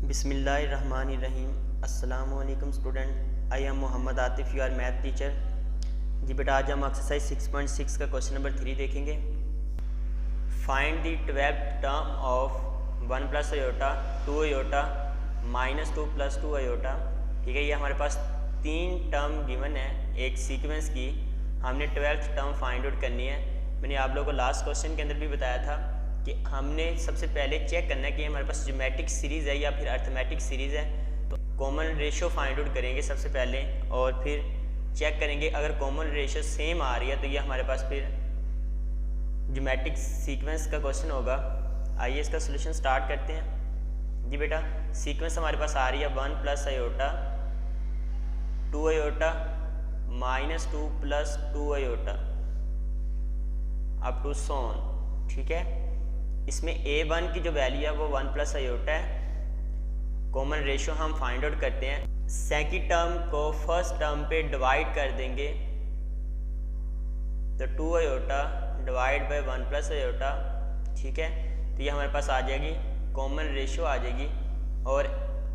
बिस्मिल्लाहिर्रहमानिर्रहीम। अस्सलामुअलैकुम student, I am Mohammad Atif, your math teacher. जी बेटा, आज हम एक्सरसाइज 6.6 का क्वेश्चन नंबर 3 देखेंगे। Find the 12th term of 1 plus iota 2 iota minus 2 plus 2 iota. ठीक है, ये हमारे पास 3 टर्म गिवन है एक सीक्वेंस की। हमने 12th टर्म फाइंड आउट करनी है। मैंने आप लोगों को लास्ट क्वेश्चन के अंदर भी बताया था कि हमने सबसे पहले चेक करना है कि हमारे पास ज्योमेट्रिक सीरीज़ है या फिर अर्थमेटिक सीरीज़ है। तो कॉमन रेशियो फाइंड आउट करेंगे सबसे पहले और फिर चेक करेंगे अगर कॉमन रेशियो सेम आ रही है तो ये हमारे पास फिर ज्योमेट्रिक सीक्वेंस का क्वेश्चन होगा। आइए इसका सोल्यूशन स्टार्ट करते हैं। जी बेटा, सीक्वेंस हमारे पास आ रही है 1 plus iota 2 iota minus 2 plus 2 iota up to सोन। ठीक है, इसमें a1 की जो वैल्यू है वो 1 प्लस आयोटा है। कॉमन रेशियो हम फाइंड आउट करते हैं। सेकंड टर्म को फर्स्ट टर्म पे डिवाइड कर देंगे तो 2 iota divide by 1 plus iota. ठीक है, तो ये हमारे पास आ जाएगी, कॉमन रेशियो आ जाएगी। और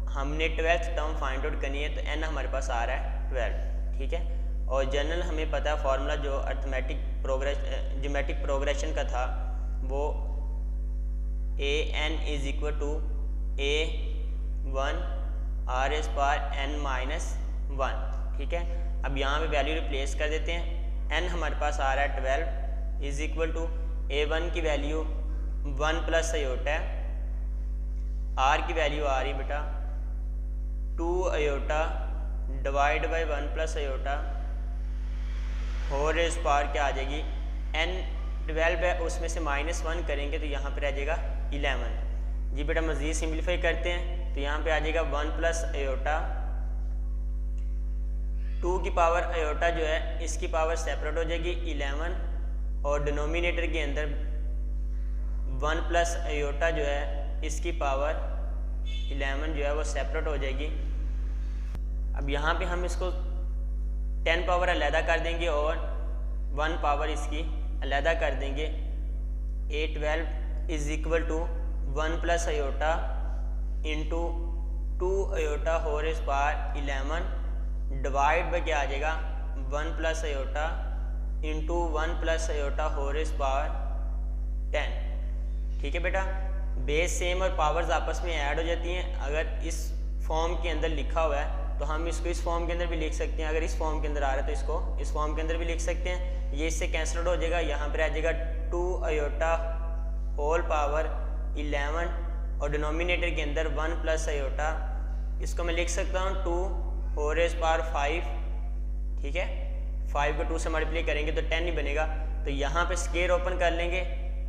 हमने 12th टर्म फाइंड आउट करनी है तो n हमारे पास आ रहा है 12। ठीक है, और जनरल हमें पता है फॉर्मूला जो ज्योमेट्रिक प्रोग्रेशन का था वो an is equal to a1 r is power n minus 1। ठीक है, अब यहाँ पे वैल्यू रिप्लेस कर देते हैं। n हमारे पास आ रहा है 12 इज इक्वल टू a1 की वैल्यू 1 प्लस आयोटा है, r की वैल्यू आ रही बेटा 2 iota divide by 1 plus iota whole raise power क्या आ जाएगी n 12 है, उसमें से -1 करेंगे तो यहाँ पर आ जाएगा 11। जी बेटा, मज़ीद सिंप्लीफाई करते हैं तो यहाँ पे आ जाएगा 1 प्लस आयोटा 2 की पावर आयोटा जो है इसकी पावर सेपरेट हो जाएगी 11, और डिनोमिनेटर के अंदर 1 प्लस आयोटा जो है इसकी पावर 11 जो है वो सेपरेट हो जाएगी। अब यहाँ पे हम इसको 10 पावर अलहदा कर देंगे और 1 पावर इसकी अलहदा कर देंगे। a12 is equal to 1 plus iota into 2 iota whole raise power 11 divide by क्या आ जाएगा 1 plus iota into 1 plus iota whole raise power 10। ठीक है बेटा, बेस सेम और पावर्स आपस में ऐड हो जाती हैं। अगर इस फॉर्म के अंदर लिखा हुआ है तो हम इसको इस फॉर्म के अंदर भी लिख सकते हैं, अगर इस फॉर्म के अंदर आ रहा है तो इसको इस फॉर्म के अंदर भी लिख सकते हैं। ये इससे कैंसिल हो जाएगा, यहाँ पर आ जाएगा 2 आयोटा होल पावर 11 और डिनोमिनेटर के अंदर 1 प्लस आयोटा, इसको मैं लिख सकता हूँ 2 होल रेज़ पावर 5। ठीक है, 5 को 2 से मल्टीप्लाई करेंगे तो 10 ही बनेगा। तो यहाँ पे स्क्वायर ओपन कर लेंगे।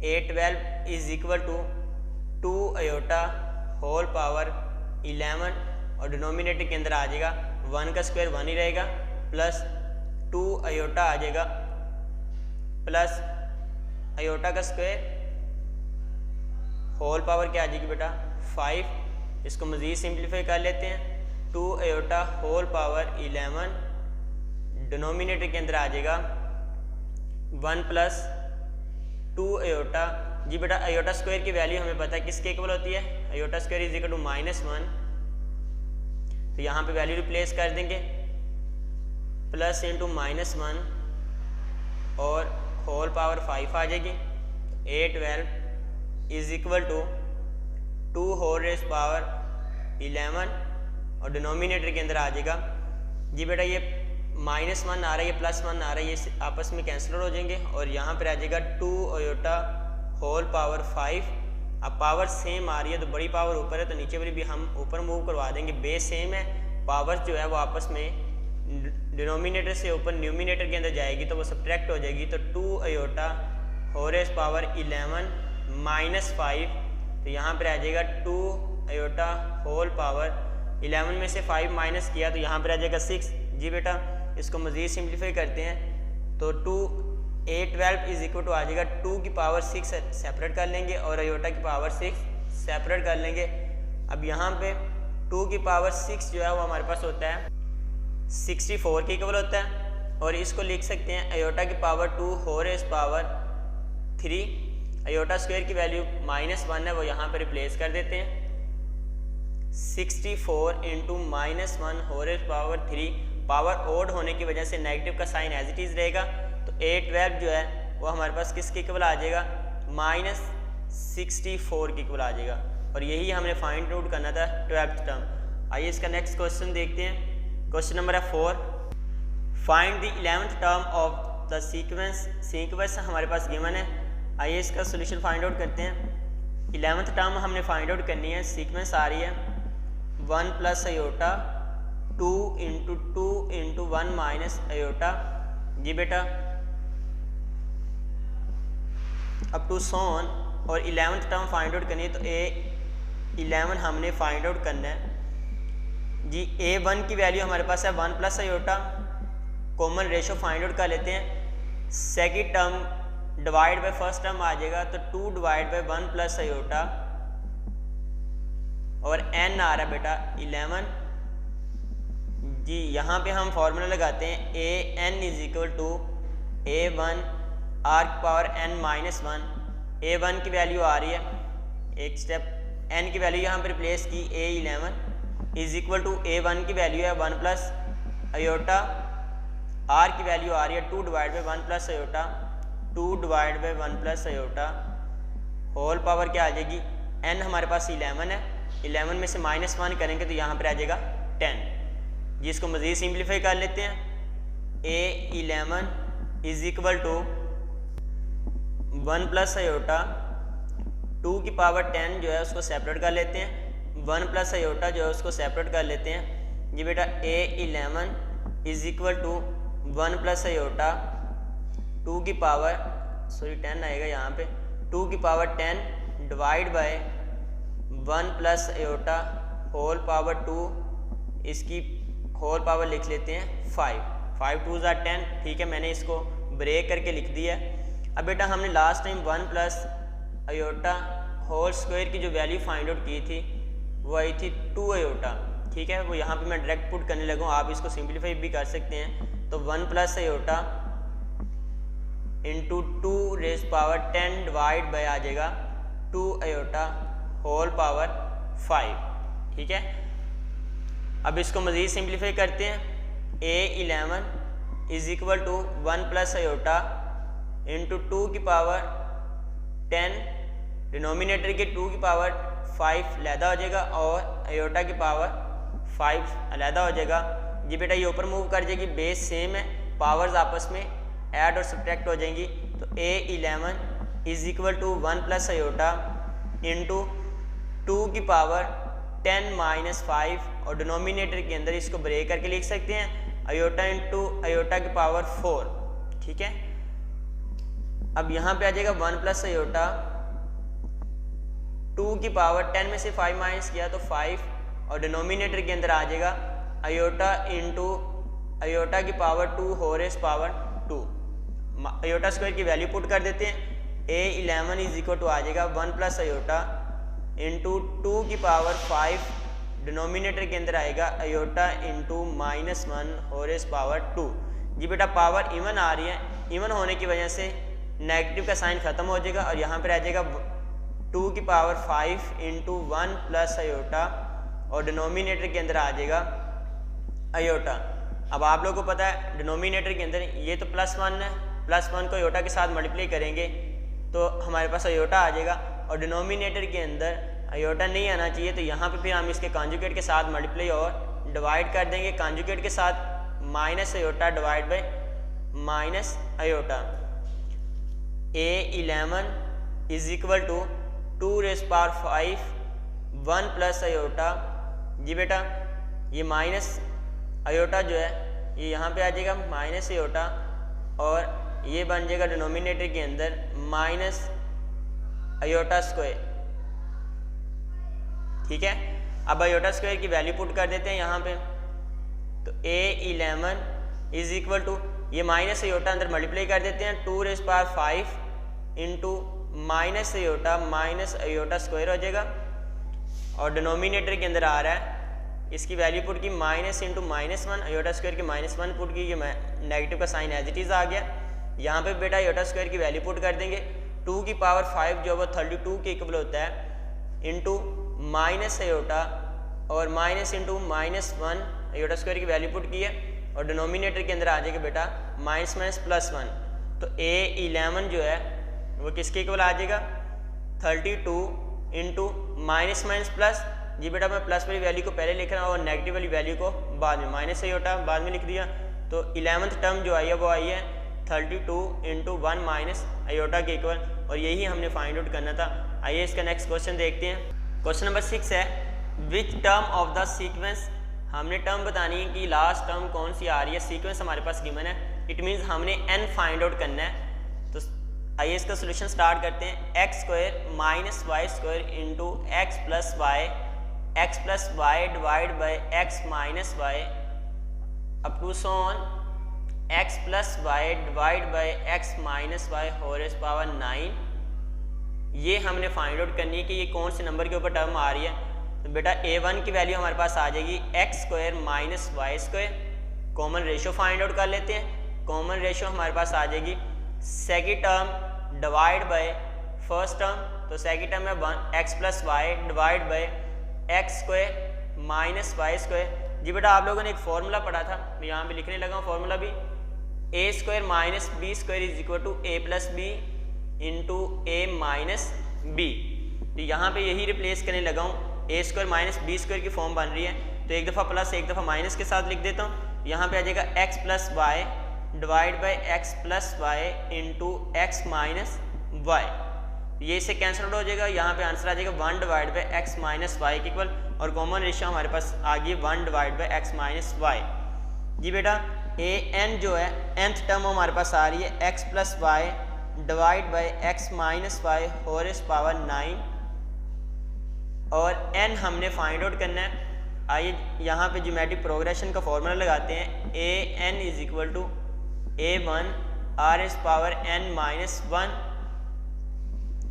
a12 is equal to 2 iota whole power 11 और डिनोमिनेटर के अंदर आ जाएगा 1 का स्क्वायर 1 ही रहेगा प्लस 2 आयोटा आ जाएगा प्लस आयोटा का स्क्वायर होल पावर क्या आ जाएगी बेटा 5। इसको मज़ीद सिंप्लीफाई कर लेते हैं। 2 आयोटा होल पावर 11 डिनोमिनेटर के अंदर आ जाएगा 1 प्लस 2 आयोटा। जी बेटा, आयोटा स्क्वायर की वैल्यू हमें पता है किसके इक्वल होती है, iota square is equal to -1। तो यहाँ पे वैल्यू रिप्लेस कर देंगे, प्लस इंटू -1 और होल पावर 5 आ जाएगी। a12 is equal to 2 whole raise power 11 और डिनोमिनेटर के अंदर आ जाएगा। जी बेटा, ये -1 आ रहा है, ये +1 आ रहा है, ये आपस में कैंसिल हो जाएंगे और यहाँ पर आ जाएगा 2 आयोटा होल पावर 5। अब पावर सेम आ रही है तो बड़ी पावर ऊपर है तो नीचे वाली भी हम ऊपर मूव करवा देंगे। बेस सेम है, पावर जो है वो आपस में डिनोमिनेटर से ऊपर न्यूमिनेटर के अंदर जाएगी तो वो सब्ट्रैक्ट हो जाएगी। तो 2 आयोटा होल रेज़ पावर 11 -5, तो यहाँ पर आ जाएगा 2 आयोटा होल पावर 11 में से 5 माइनस किया तो यहाँ पर आ जाएगा 6। जी बेटा, इसको मज़ीद सिंप्लीफाई करते हैं तो a12 इज इक्वल टू आ जाएगा 2 की पावर 6 सेपरेट कर लेंगे और आयोटा की पावर 6 सेपरेट कर लेंगे। अब यहाँ पे 2 की पावर 6 जो है वो हमारे पास होता है 64 के इक्वल होता है, और इसको लिख सकते हैं आयोटा की power 2 whole raise power 3। Iota square की वैल्यू -1 है, वो यहाँ पर रिप्लेस कर देते हैं। 64 into -1 whole power 3, power odd होने की वजह से नेगेटिव का साइन एज इट इज़ रहेगा, तो A12 जो है वो हमारे पास किसके इक्वल आ जाएगा, -64 के इक्वल आ जाएगा। और यही हमने फाइंड आउट करना था 12th टर्म। आइए इसका नेक्स्ट क्वेश्चन देखते हैं। क्वेश्चन नंबर है 4, find the 11th term of the sequence हमारे पास गिवन है। आइए इसका सोल्यूशन फाइंड आउट करते हैं। 11th टर्म हमने फाइंड आउट करनी है। सीक्वेंस आ रही है 1 plus iota 2 into 2 into 1 minus iota. जी बेटा, अप टू सोन। और 11th टर्म फाइंड आउट करनी है, तो A11 हमने फाइंड आउट करना है जी। A1 की वैल्यू हमारे पास है 1 plus iota, common ratio find out कर लेते हैं। Second term divide by first term आ जाएगा, तो 2 डिवाइड बाय 1 प्लस अयोटा, और n आ रहा है बेटा 11 जी। यहाँ पे हम फॉर्मूला लगाते हैं an is equal to A1 r की पावर n माइनस 1। A1 की वैल्यू आ रही है, एक स्टेप n की वैल्यू यहाँ पर रिप्लेस की, A11 is equal to A1 की वैल्यू है 1 प्लस अयोटा, r की वैल्यू आ रही है 2 divide by 1 plus iota, 2 divide by 1 plus iota, whole power क्या आ जाएगी, n हमारे पास 11 है, 11 में से -1 करेंगे तो यहाँ पर आ जाएगा 10। जिसको मज़ीद सिंप्लीफाई कर लेते हैं। A11 is equal to 1 plus iota, 2 की पावर 10 जो है उसको सेपरेट कर लेते हैं, 1 प्लस अयोटा जो है उसको सेपरेट कर लेते हैं। जी बेटा, A11 is equal to 1 plus iota 2 की पावर 10 आएगा यहाँ पे, 2 की power 10 divide by 1 plus iota whole power 2, इसकी होल पावर लिख लेते हैं 5 2 ज़ा 10। ठीक है, मैंने इसको ब्रेक करके लिख दिया। अब बेटा हमने last time 1 plus iota whole square की जो वैल्यू फाइंड आउट की थी वो आई थी 2 अयोटा। ठीक है, वो यहाँ पे मैं डायरेक्ट पुट करने लगा हूँ, आप इसको सिंप्लीफाई भी कर सकते हैं। तो 1 plus iota into 2 raise power 10 divide by आ जाएगा 2 अयोटा होल पावर 5। ठीक है, अब इसको मज़ीद सिंप्लीफाई करते हैं। A11 is equal to 1 plus iota into 2 की पावर 10, डिनोमिनेटर के 2 की पावर 5 अलहदा हो जाएगा और अयोटा की पावर 5 अलहदा हो जाएगा। जी बेटा, ये ऊपर मूव कर जाएगी, बेस सेम है, पावर्स आपस में ऐड और सब्ट्रैक्ट हो जाएंगी। तो A11 is equal to 1 plus iota into 2 की पावर 10 माइनस 5, और डिनोमिनेटर के अंदर इसको ब्रेक करके लिख सकते हैं अयोटा इंटू अयोटा की पावर 4। ठीक है, अब यहाँ पे आ जाएगा 1 प्लस अयोटा 2 की पावर 10 में से 5 माइनस किया तो 5, और डिनोमिनेटर के अंदर आ जाएगा अयोटा इंटू अयोटा की power 2 whole power 2। Iota square की वैल्यू पुट कर देते हैं। A11 इज इक्वल टू आ जाएगा 1 प्लस अयोटा इंटू 2 की पावर 5, डिनोमिनेटर के अंदर आएगा अयोटा इंटू -1 होल पावर 2। जी बेटा, पावर इवन आ रही है, इवन होने की वजह से नेगेटिव का साइन ख़त्म हो जाएगा और यहाँ पर आ जाएगा 2 की पावर 5 इंटू 1 प्लस अयोटा, और डिनोमिनेटर के अंदर आ जाएगा अयोटा। अब आप लोगों को पता है डिनोमिनेटर के अंदर ये तो +1 है, +1 को अयोटा के साथ मल्टीप्लाई करेंगे तो हमारे पास अयोटा आ जाएगा, और डिनोमिनेटर के अंदर अयोटा नहीं आना चाहिए, तो यहाँ पे फिर हम इसके कॉन्जुगेट के साथ मल्टीप्लाई और डिवाइड कर देंगे। कॉन्जुगेट के साथ minus iota divide by minus iota. A11 is equal to 2 raise power 5 1 plus iota. जी बेटा, ये माइनस अयोटा जो है ये यहाँ पे आ जाएगा माइनस अयोटा, और ये बन जाएगा डिनोमिनेटर के अंदर माइनस अयोटा स्क्वायर। ठीक है, अब अयोटा स्क्वायर की वैल्यू पुट कर देते हैं यहाँ पे। तो A11 इज इक्वल टू ये माइनस अयोटा अंदर मल्टीप्लाई कर देते हैं, 2 raise power 5 into minus iota square हो जाएगा, और डिनोमिनेटर के अंदर आ रहा है इसकी वैल्यू पुट की माइनस इंटू -1, अयोटा स्क्वायर की -1 पुट की, ये नेगेटिव का साइन एज इट इज़ आ गया। यहाँ पे बेटा अयोटा स्क्वायर की वैल्यू पुट कर देंगे, 2 की पावर 5 जो वो 32 के इक्वल होता है इंटू माइनस अयोटा और माइनस इंटू -1 आयोटा स्क्वायर की वैल्यू पुट की है और डिनोमिनेटर के अंदर आ जाएगा बेटा माइनस माइनस +1। तो A11 जो है वो किसके इक्वल आ जाएगा 32 इंटू माइनस माइनस प्लस। जी बेटा मैं प्लस वाली वैल्यू को पहले लिख रहा हूँ और नेगेटिव वाली वैल्यू को बाद में, माइनस आयोटा बाद में लिख दिया। तो 11th टर्म जो आई है वो आई है 32 इंटू 1 माइनस आयोटा के इक्वल, और यही हमने फाइंड आउट करना था। आइए इसका नेक्स्ट क्वेश्चन देखते हैं। क्वेश्चन नंबर 6 है which term of the sequence, हमने टर्म बतानी है कि लास्ट टर्म कौन सी आ रही है। सीक्वेंस हमारे पास गिवन है, इट मीन्स हमने n फाइंड आउट करना है। तो आइए इसका सोल्यूशन स्टार्ट करते हैं। X square minus y square into x plus y divide by x minus y up to so on x plus y divide by x minus y whole power 9। ये हमने find out करनी है कि ये कौन से नंबर के ऊपर टर्म आ रही है। तो बेटा A1 की वैल्यू हमारे पास आ जाएगी x square minus y square. Common ratio find out कर लेते हैं। कॉमन रेशो हमारे पास आ जाएगी second term divide by first term. तो सेकेंड टर्म है x plus y divide by x square minus y square. जी बेटा आप लोगों ने एक फॉर्मूला पढ़ा था, मैं यहाँ पे लिखने लगा हूँ फॉर्मूला भी। A square minus b square is equal to a plus b into a minus b. तो यहाँ पे यही रिप्लेस करने लगा हूँ। A square minus b square की फॉर्म बन रही है, तो एक दफ़ा प्लस एक दफ़ा माइनस के साथ लिख देता हूँ। यहाँ पे आ जाएगा x plus y divide by x plus y into x minus y. ये इससे कैंसिल आउट हो जाएगा। यहाँ पे आंसर आ जाएगा 1 divide by x minus y के इक्वल, और कॉमन रेशियो हमारे पास आ गई 1 divide by x minus y. जी बेटा an जो है nth टर्म हमारे पास आ रही है x plus y divide by x minus y whole power 9, और n हमने फाइंड आउट करना है। आइए यहाँ पे ज्योमेट्रिक प्रोग्रेशन का फॉर्मूला लगाते हैं। an is equal to a1 r is power n minus 1।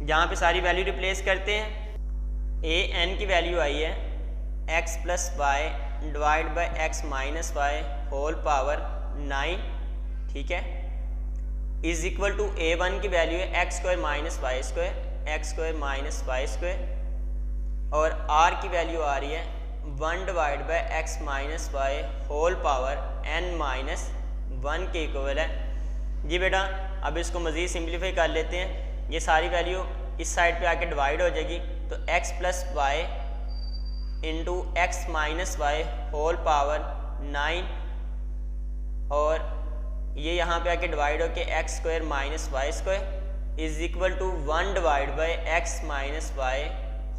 यहाँ पे सारी वैल्यू रिप्लेस करते हैं। an की वैल्यू आई है x plus y divide by x minus y whole power 9, ठीक है, इज इक्वल टू a1 की वैल्यू है x square minus y square, x square minus y square, और r की वैल्यू आ रही है 1 divide by x minus y whole power n minus 1 के इक्वल है। जी बेटा अब इसको मज़ीद सिंप्लीफाई कर लेते हैं। ये सारी वैल्यू इस साइड पे आके डिवाइड हो जाएगी, तो x plus y into x minus y whole power 9, और ये यहाँ पे आके डिवाइड हो के x square minus y square is equal to 1 divide by x minus y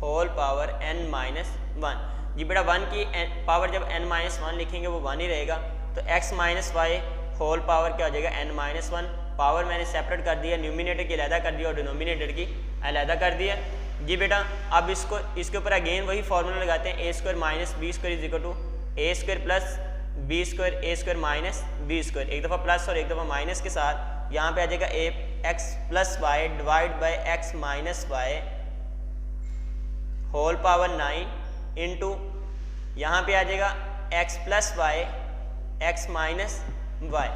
whole power n minus 1। जी बेटा 1 की पावर जब n माइनस 1 लिखेंगे वो 1 ही रहेगा, तो x minus y whole power क्या हो जाएगा n माइनस 1। पावर मैंने सेपरेट कर दिया, न्यूमिनेटर की अलहदा कर दिया और डिनोमिनेटर की अलहदा कर दिया। जी बेटा अब इसके ऊपर अगेन वही फॉर्मूला लगाते हैं। A square minus b square is equal to a square plus b square a square minus b square, एक दफ़ा प्लस और एक दफ़ा माइनस के साथ यहाँ पे आ जाएगा a x plus y divide by x minus y whole power 9 into यहाँ पे आ जाएगा x plus y x minus y.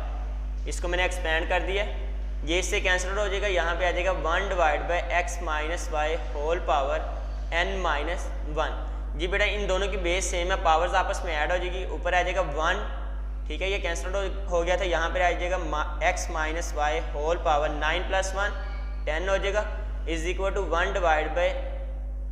इसको मैंने एक्सपेंड कर दिया, ये इससे कैंसिल हो जाएगा। यहाँ पे आ जाएगा 1 divide by x minus y whole power n minus 1। जी बेटा इन दोनों की बेस सेम है, पावर्स आपस में ऐड हो जाएगी। ऊपर आ जाएगा 1, ठीक है, ये कैंसिल हो गया था। यहाँ पर आ जाएगा x minus y whole power 9 plus 1 10 हो जाएगा is equal to 1 divide by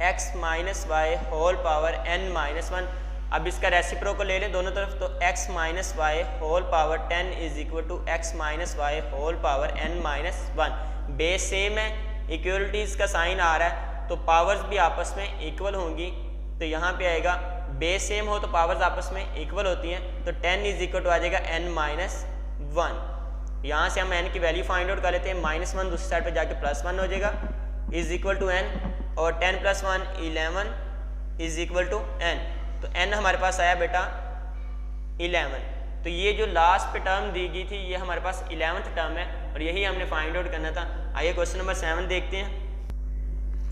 x minus y whole power n minus 1। अब इसका रेसिप्रोकल ले लें दोनों तरफ, तो x minus y whole power 10 is equal to x minus y whole power n minus 1। Base same है, इक्वलिटीज़ का sign आ रहा है, तो पावर्स भी आपस में इक्वल होंगी। तो यहाँ पे आएगा बेस सेम हो तो पावर्स आपस में इक्वल होती हैं, तो 10 इज इक्वल टू आ जाएगा n माइनस 1। यहाँ से हम n की वैल्यू फाइंड आउट कर लेते हैं। -1 दूसरी साइड पर जाके +1 हो जाएगा इज इक्वल टू n, और 10 + 1 11 इज इक्वल टू n। तो n हमारे पास आया बेटा 11। तो ये जो लास्ट पे टर्म दी गई थी ये हमारे पास 11th टर्म है, और यही हमने फाइंड आउट करना था। आइए क्वेश्चन नंबर 7 देखते हैं।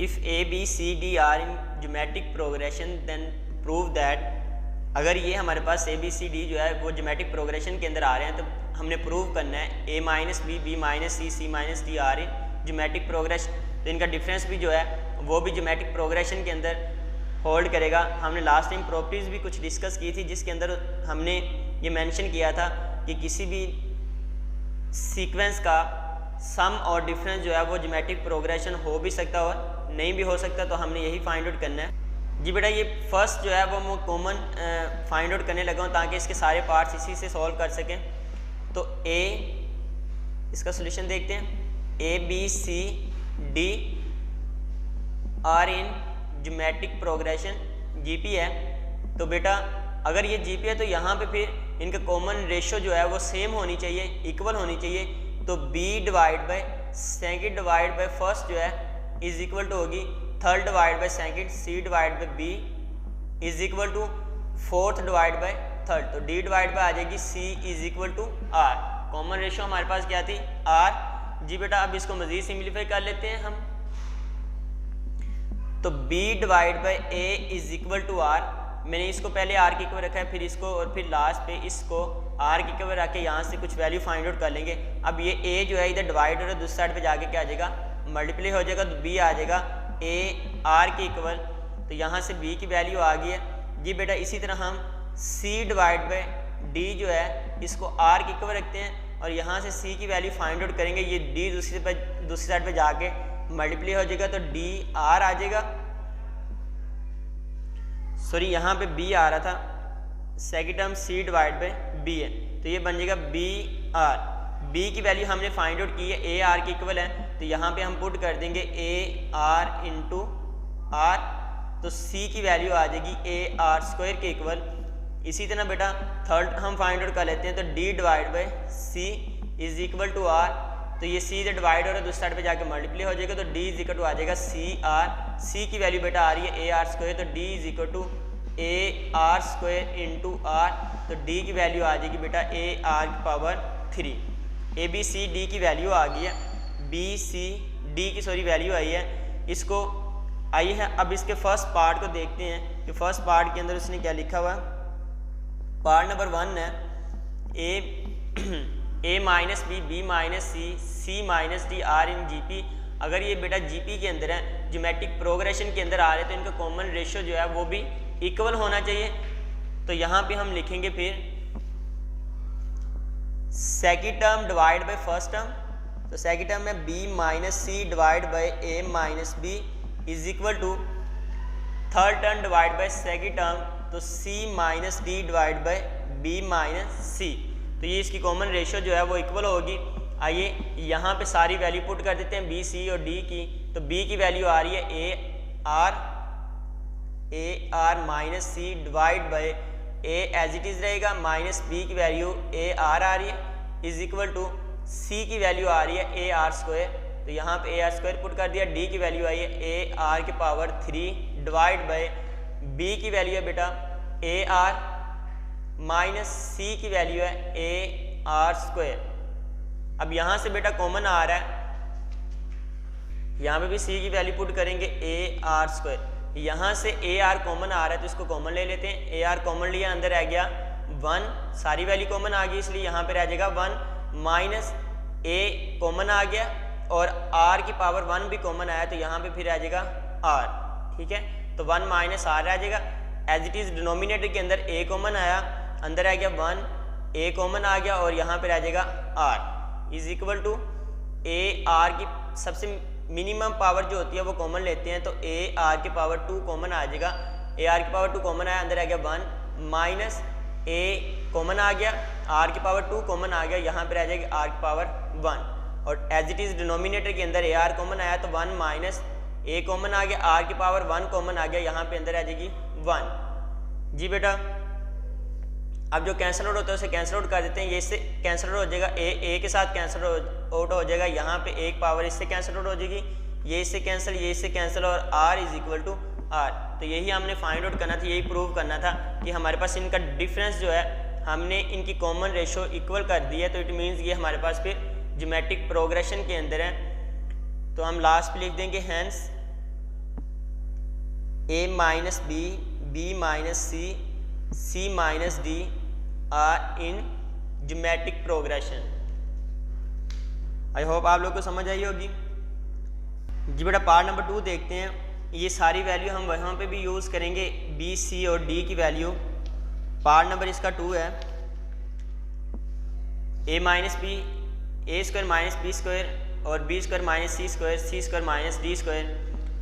If a b c d are in geometric progression then prove that, अगर ये हमारे पास a b c d जो है वो ज्योमेट्रिक प्रोग्रेशन के अंदर आ रहे हैं, तो हमने प्रूव करना है a minus b b minus c c minus d are in geometric progression. तो इनका डिफरेंस भी जो है वो भी ज्योमेट्रिक प्रोग्रेशन के अंदर होल्ड करेगा। हमने लास्ट टाइम प्रॉपर्टीज़ भी कुछ डिस्कस की थी जिसके अंदर हमने ये मेंशन किया था कि किसी भी सीक्वेंस का सम और डिफरेंस जो है वो ज्योमेट्रिक प्रोग्रेशन हो भी सकता और नहीं भी हो सकता, तो हमने यही फाइंड आउट करना है। जी बेटा ये फर्स्ट जो है वो मैं कॉमन फाइंड आउट करने लगा हूँ ताकि इसके सारे पार्ट्स इसी से सॉल्व कर सकें। तो ए, इसका सोल्यूशन देखते हैं। A b c d are in geometric progression, GP है। तो बेटा अगर ये जीपी है तो यहाँ पे फिर इनका कॉमन रेशो जो है वो सेम होनी चाहिए, इक्वल होनी चाहिए। तो b divide by second divide by first जो है इज इक्वल टू होगी third divide by second, c divide by b is equal to fourth divide by third. तो d डिवाइड बाय आ जाएगी c is equal to r। Common ratio हमारे पास क्या थी, r। जी बेटा अब इसको मजीद सिंप्लीफाई कर लेते हैं हम। तो b divide by a is equal to r, मैंने इसको पहले r के इक्वल रखा है, फिर इसको और फिर लास्ट पे इसको r के इक्वल रख के यहाँ से कुछ वैल्यू फाइंड आउट कर लेंगे। अब ये a जो है इधर डिवाइड हो रहा है, दूसरी साइड पे जाके क्या आ जाएगा, मल्टीप्लाई हो जाएगा। तो b आ जाएगा a r के इक्वल। तो यहाँ से b की वैल्यू आ गई है। जी बेटा इसी तरह हम c डिवाइड बाय d जो है इसको r के इक्वल रखते हैं और यहाँ से c की वैल्यू फाइंड आउट करेंगे। ये d दूसरी साइड पे जाके मल्टीप्लाई हो जाएगा, तो d r आ जाएगा। सॉरी यहाँ पे b आ रहा था, second term c divide by b है, तो ये बन जाएगा b r। b की वैल्यू हमने फाइंड आउट की है, a r के इक्वल है, तो यहाँ पे हम पुट कर देंगे a r इंटू r, तो c की वैल्यू आ जाएगी a r स्क्वायर के इक्वल। इसी तरह बेटा थर्ड हम फाइंड आउट कर लेते हैं। तो d divide by c is equal to r, तो ये c से डिवाइड हो रहा है, दूसरी साइड पे जाके मल्टीप्लाई हो जाएगा, तो d इज इक्वल टू आ जाएगा c r। c की वैल्यू बेटा आ रही है a r स्क्वायर, तो d is equal to a r square into r, तो d की वैल्यू आ जाएगी बेटा a r की power 3। a b c d की वैल्यू आ गई है, b c d की सॉरी वैल्यू आई है। इसको आई है, अब इसके फर्स्ट पार्ट को देखते हैं कि फर्स्ट पार्ट के अंदर उसने क्या लिखा हुआ है। पार्ट नंबर 1 है a minus b minus c minus d are in GP. अगर ये बेटा जीपी के अंदर है, ज्योमेट्रिक प्रोग्रेशन के अंदर आ रहे हैं, तो इनका कॉमन रेशियो जो है वो भी इक्वल होना चाहिए। तो यहाँ पे हम लिखेंगे फिर second term divide by first term. तो सेकेंड टर्म में b minus c divide by a minus b is equal to third term divide by second term, तो c minus d divide by b minus c। तो ये इसकी common ratio जो है वो equal होगी। आइए यहाँ पे सारी वैल्यू पुट कर देते हैं b c और d की। तो b की वैल्यू आ रही है a r minus c divide by a as it is रहेगा, माइनस b की वैल्यू a r आ रही है इज इक्वल टू c की वैल्यू आ रही है a r स्क्वायर। तो यहाँ पे a r स्क्वायर पुट कर दिया, d की वैल्यू आई है a r के पावर 3 डिवाइड बाय b की वैल्यू है बेटा a r माइनस c की वैल्यू है a r स्क्वायर। अब यहाँ से बेटा कॉमन आ रहा है, यहाँ पे भी c की वैल्यू पुट करेंगे a r स्क्वायर। यहाँ से a r कॉमन आ रहा है तो इसको कॉमन ले लेते हैं। a r कॉमन लिया, अंदर आ गया 1, सारी वैल्यू कॉमन आ गई, इसलिए यहाँ पे रह जाएगा 1 माइनस a कॉमन आ गया और r की पावर 1 भी कॉमन आया, तो यहाँ पे फिर आ जाएगा r। ठीक है, तो 1 माइनस r आ जाएगा। एज इट इज़ डिनोमिनेटर के अंदर a कॉमन आया, अंदर आ गया 1, a कॉमन आ गया और यहाँ पे आ जाएगा r is equal to a r की सबसे मिनिमम पावर जो होती है वो कॉमन लेते हैं, तो a r की पावर 2 कॉमन आ जाएगा। a r की पावर 2 कॉमन आया, अंदर आ गया 1 माइनस a कॉमन आ गया, r की पावर 2 कॉमन आ गया, यहाँ पर आ जाएगी r की पावर 1। और एज इट इज़ डिनोमिनेटर के अंदर a r कॉमन आया तो 1 माइनस a कॉमन आ गया, r की पावर 1 कॉमन आ गया, यहाँ पे अंदर आ जाएगी 1। जी बेटा अब जो कैंसिल आउट होता है उसे कैंसिल आउट कर देते हैं। ये इससे कैंसिल आउट हो जाएगा, a के साथ कैंसिल आउट हो जाएगा, यहाँ पे एक पावर इससे कैंसिल आउट हो जाएगी, ये इससे कैंसिल और r is equal to r। तो यही हमने फाइंड आउट करना था, यही प्रूव करना था कि हमारे पास इनका डिफरेंस जो है हमने इनकी कॉमन रेशो इक्वल कर दी है। तो इट मीन्स ये हमारे पास फिर ज्योमेट्रिक प्रोग्रेशन के अंदर है। तो हम लास्ट पे लिख देंगे hence a minus b minus c minus d are in geometric progression. I hope आप लोग को समझ आई होगी। जी बेटा पार्ट नंबर 2 देखते हैं। ये सारी वैल्यू हम वहाँ पे भी यूज़ करेंगे, बी, सी और डी की वैल्यू। पार्ट नंबर इसका 2 है, ए माइनस बी, ए स्क्वायर माइनस बी स्क्वायर और B square minus c square minus d square.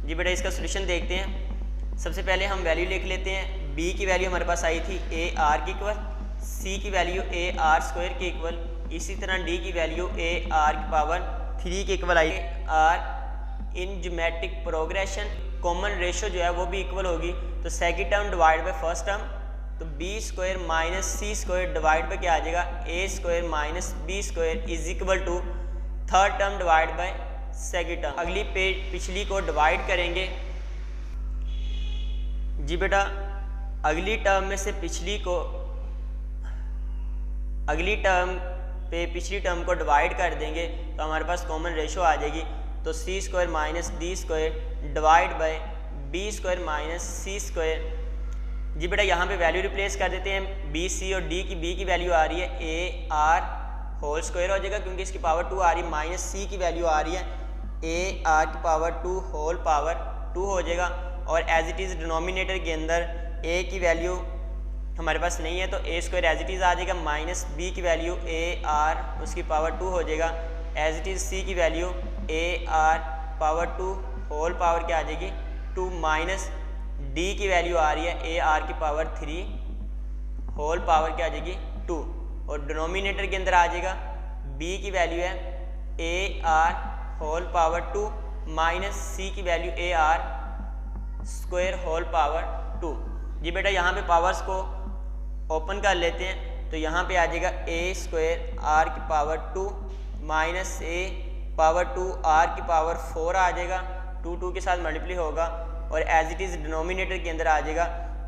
जी बेटा इसका सोल्यूशन देखते हैं। सबसे पहले हम वैल्यू लिख लेते हैं। बी की वैल्यू हमारे पास आई थी ए आर के इक्वल, सी की वैल्यू ए आर स्क्वायर के इक्वल, इसी तरह डी की वैल्यू ए आर की पावर 3 के इक्वल आई। R in geometric progression common ratio जो है वो भी इक्वल होगी, तो second term divide by first term, तो b square minus c square divide by क्या आ जाएगा, a square minus b square is equal to third term divide by second term. अगली पिछली को डिवाइड करेंगे। जी बेटा अगली टर्म में से पिछली को, अगली टर्म पे पिछली टर्म को डिवाइड कर देंगे तो हमारे पास कॉमन रेशो आ जाएगी, तो c square minus d square divide by b square minus c square. जी बेटा यहाँ पे वैल्यू रिप्लेस कर देते हैं। बी सी और डी की, बी की वैल्यू आ रही है ए आर होल स्क्वायर हो जाएगा क्योंकि इसकी पावर 2 आ रही है, माइनस सी की वैल्यू आ रही है ए आर की पावर 2 होल पावर 2 हो जाएगा। और एज इट इज़ डिनोमिनेटर के अंदर ए की वैल्यू हमारे पास नहीं है, तो a square as it is आ जाएगा, माइनस बी की वैल्यू ए आर उसकी पावर 2 हो जाएगा, एज इट इज़ सी की value a r power 2 whole power क्या आ जाएगी 2, माइनस डी की वैल्यू आ रही है ए आर की पावर 3 होल पावर क्या आ जाएगी 2, और डिनोमिनेटर के अंदर आ जाएगा बी की वैल्यू है a r whole power 2 minus c की value a r square whole power 2। जी बेटा यहाँ पे पावर्स को ओपन कर लेते हैं, तो यहाँ पे आ जाएगा ए स्क्वायर आर की power 2 minus a power 2 r की पावर 4 आ जाएगा, 2 के साथ मल्टीप्लाई होगा, और एज इट इज़ डिनोमिनेटर के अंदर आ जाएगा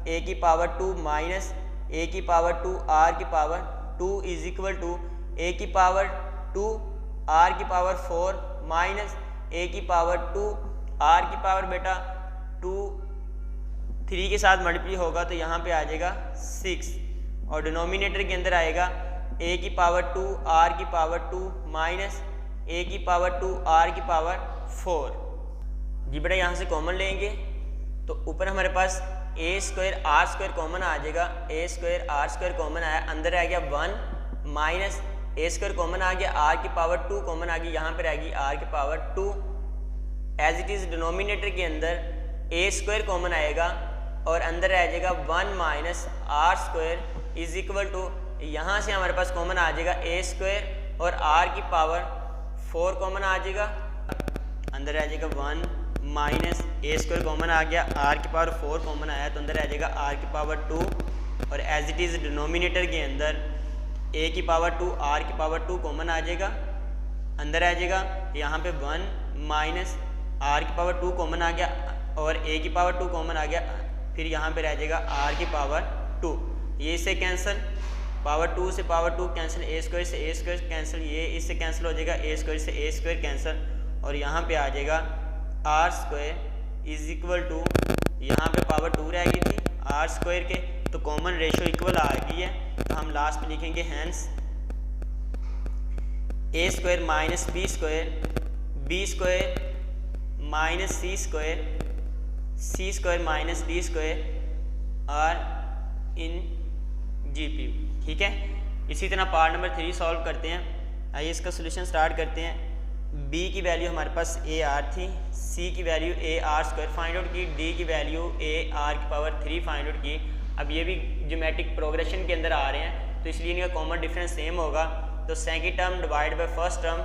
ए की पावर 2 माइनस ए की पावर 2 आर की पावर 2 इज इक्वल टू ए की पावर 2 आर की पावर 4 माइनस ए की पावर 2 आर की पावर बेटा 2 3 के साथ मल्टीप्लाई होगा तो यहाँ पे आ जाएगा 6, और डिनोमिनेटर के अंदर आएगा ए की पावर 2 आर की पावर 2 माइनस ए की पावर 2 आर की पावर 4। जी बेटा यहाँ से कॉमन लेंगे तो ऊपर हमारे पास ए स्क्वायर आर स्क्वायर कॉमन आ जाएगा, a square are square common आया, अंदर आ गया 1 माइनस ए स्क्वायर कॉमन आ गया, आर की पावर 2 कॉमन आ गई, यहाँ पर आएगी आर की power 2, as it is denominator के अंदर ए स्क्वायर कॉमन आएगा और अंदर रह जाएगा 1 minus r square is equal to, यहाँ से हमारे पास कॉमन आ जाएगा ए स्क्वायर और आर की पावर 4 कॉमन आ जाएगा, अंदर रह जाएगा 1 माइनस ए स्क्वायर कॉमन आ गया, आर की पावर 4 कॉमन आया तो अंदर रह जाएगा आर की पावर 2, और एज इट इज़ डिनोमिनेटर के अंदर ए की पावर 2 आर की पावर 2 कॉमन आ जाएगा, अंदर आ जाएगा यहाँ पे 1 माइनस आर की पावर 2 कॉमन आ गया और ए की पावर 2 कॉमन आ गया, फिर यहाँ पे रह जाएगा आर की पावर 2, ये इससे कैंसिल, पावर 2 से पावर 2 कैंसिल, ए स्क्वायर से ए स्क्वायर कैंसिल, ये इससे कैंसिल हो जाएगा, ए स्क्वायर से ए स्क्वायर कैंसिल, और यहाँ पे आ जाएगा r square is equal to, यहाँ पे पावर 2 रह गई थी आर स्क्वायर के, तो कॉमन रेशो इक्वल आ गई है, तो हम लास्ट में लिखेंगे hence a square minus b square minus c square minus d square are in GP। ठीक है, इसी तरह पार्ट नंबर 3 सॉल्व करते हैं। आइए इसका सोल्यूशन स्टार्ट करते हैं। B की वैल्यू हमारे पास AR थी, C की value AR square find out की, D की वैल्यू AR की पावर 3 फाइंड आउट की। अब ये भी ज्योमेट्रिक प्रोग्रेशन के अंदर आ रहे हैं तो इसलिए इनका कॉमन डिफरेंस सेम होगा, तो second term divide by first term,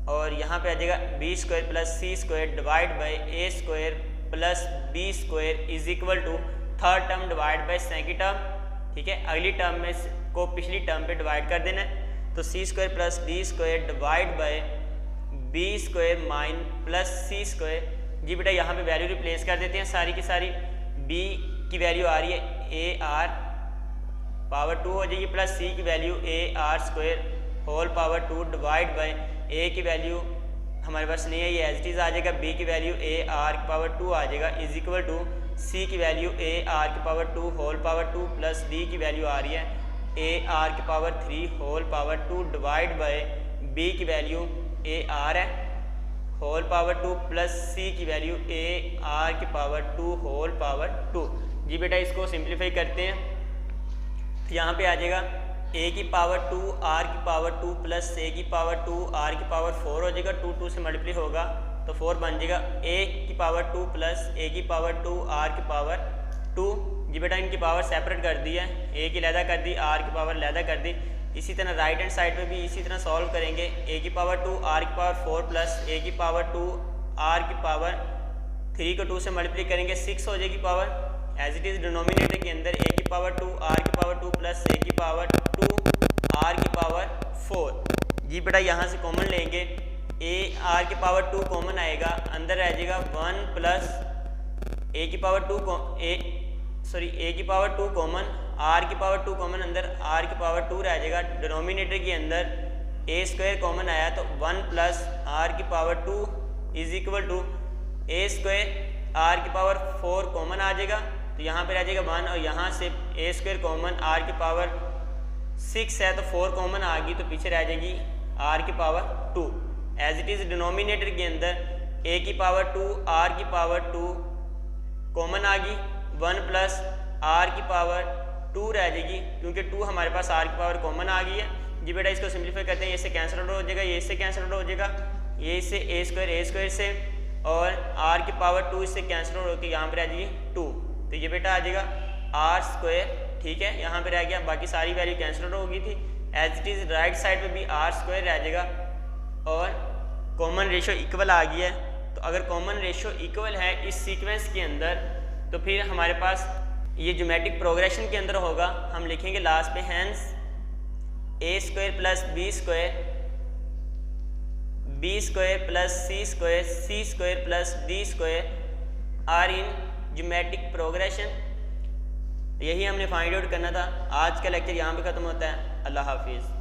और यहाँ पे आ जाएगा B square plus C square divide by A square plus B square is equal to third term divide by second term. ठीक है, अगली टर्म में को पिछली टर्म पे डिवाइड कर देना है, तो C square plus D square divide by B square mine plus C square. जी बेटा यहाँ पे वैल्यू रिप्लेस कर देते हैं सारी की सारी। B की वैल्यू आ रही है AR पावर 2 हो जाएगी, प्लस C की value AR square whole power 2 divide by A की वैल्यू हमारे पास नहीं है, ये एज इट इज़ आ जाएगा, B की वैल्यू AR की पावर 2 आ जाएगा इज इक्वल टू C की वैल्यू AR की power 2 whole power 2 plus D की वैल्यू आ रही है AR की power 3 whole power 2 divide by B की वैल्यू AR है होल पावर 2 प्लस सी की वैल्यू ए आर की पावर 2 होल पावर 2। जी बेटा इसको सिंप्लीफाई करते हैं तो यहाँ पे आ जाएगा ए की पावर 2 आर की पावर 2 प्लस ए की पावर 2 आर की पावर 4 हो जाएगा, 2 2 से मल्टीप्लाई होगा तो 4 बन जाएगा ए की पावर 2 प्लस ए की पावर 2 आर की पावर 2। जी बेटा इनकी पावर सेपरेट कर दी है, ए की लैदा कर दी, आर की पावर लैदा कर दी। इसी तरह राइट हैंड साइड पे भी इसी तरह सॉल्व करेंगे, ए की पावर 2 आर की पावर 4 प्लस ए की पावर 2 आर की पावर 3 को 2 से मल्टीप्लाई करेंगे 6 हो जाएगी power. As it is denominator के अंदर ए की पावर 2 आर की पावर 2 प्लस ए की पावर 2 आर की पावर 4। जी बेटा यहाँ से कॉमन लेंगे, ए आर की पावर 2 कॉमन आएगा, अंदर रह जाएगा 1 प्लस ए की पावर 2 ए की पावर 2 कॉमन, आर की पावर 2 कॉमन, अंदर आर की पावर 2 रह जाएगा। डिनोमिनेटर के अंदर ए स्क्वायर कॉमन आया तो 1 प्लस आर की power 2 is equal to a square r की पावर 4 कॉमन आ जाएगा तो यहाँ पे रह जाएगा 1 और यहाँ से ए स्क्वायर कॉमन, आर की पावर 6 है तो 4 कॉमन आ गई तो पीछे रह जाएगी आर की power 2। As it is denominator के अंदर ए की पावर 2 आर की पावर 2 कॉमन आ गई, 1 प्लस आर की पावर 2 रह जाएगी क्योंकि 2 हमारे पास आर की पावर कॉमन आ गई है। जी बेटा इसको सिंप्लीफाई करते हैं, ये से कैंसिल आउट हो जाएगा, ये से कैंसिल आउट हो जाएगा, ये से ए स्क्वायर से और आर की पावर 2 इससे कैंसिल आउट होकर यहाँ पर आ जाएगी 2 तो ये बेटा आ जाएगा आर स्क्वायर। ठीक है यहाँ पे रह गया, बाकी सारी वैल्यू कैंसिल आउट हो गई थी। As it is right side पे भी आर स्क्वायर रह जाएगा और कॉमन रेशो इक्वल आ गया है। तो अगर कॉमन रेशो इक्वल है इस सीक्वेंस के अंदर तो फिर हमारे पास ये ज्योमेट्रिक प्रोग्रेशन के अंदर होगा, हम लिखेंगे लास्ट पे hence a square plus b square plus c square plus d square are in geometric progression. यही हमने फाइंड आउट करना था। आज का लेक्चर यहाँ पे ख़त्म होता है। अल्लाह हाफिज़।